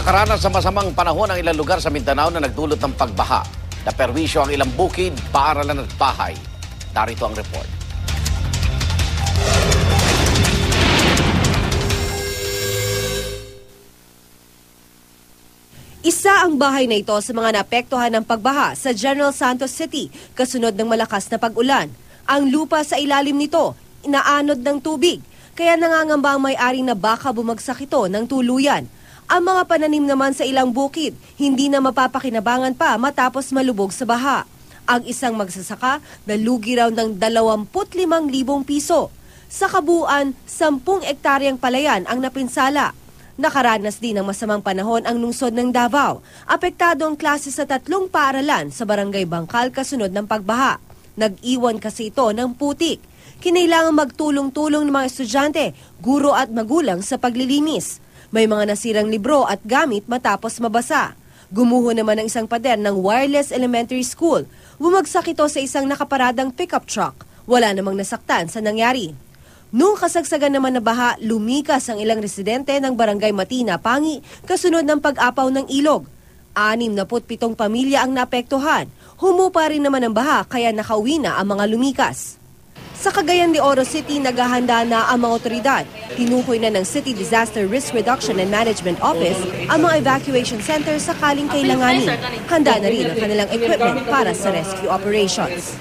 Nakaranas sa masamang panahon ang ilang lugar sa Mindanao na nagdulot ng pagbaha. Naperwisyo ang ilang bukid, paaralan at bahay. Narito ang report. Isa ang bahay na ito sa mga naapektuhan ng pagbaha sa General Santos City kasunod ng malakas na pag-ulan. Ang lupa sa ilalim nito, inaanod ng tubig, kaya nangangamba ang may-ari na baka bumagsak ito ng tuluyan. Ang mga pananim naman sa ilang bukid, hindi na mapapakinabangan pa matapos malubog sa baha. Ang isang magsasaka, nalugi raw ng 25,000 piso. Sa kabuuan, 10 ektaryang palayan ang napinsala. Nakaranas din ng masamang panahon ang lungsod ng Davao. Apektado ang klase sa 3 paaralan sa Barangay Bangkal kasunod ng pagbaha. Nag-iwan kasi ito ng putik. Kinailangan magtulong-tulong ng mga estudyante, guro at magulang sa paglilinis. May mga nasirang libro at gamit matapos mabasa. Gumuho naman ang isang pader ng Wireless Elementary School. Bumagsak ito sa isang nakaparadang pickup truck. Wala namang nasaktan sa nangyari. Noong kasagsagan naman na baha, lumikas ang ilang residente ng Barangay Matina, Pangi, kasunod ng pag-apaw ng ilog. 67 pamilya ang naapektuhan. Humupa rin naman ang baha kaya nakauwi na ang mga lumikas. Sa Cagayan de Oro City, naghahanda na ang mga otoridad. Tinukoy na ng City Disaster Risk Reduction and Management Office ang mga evacuation center sakaling kailanganin. Handa na rin ang kanilang equipment para sa rescue operations.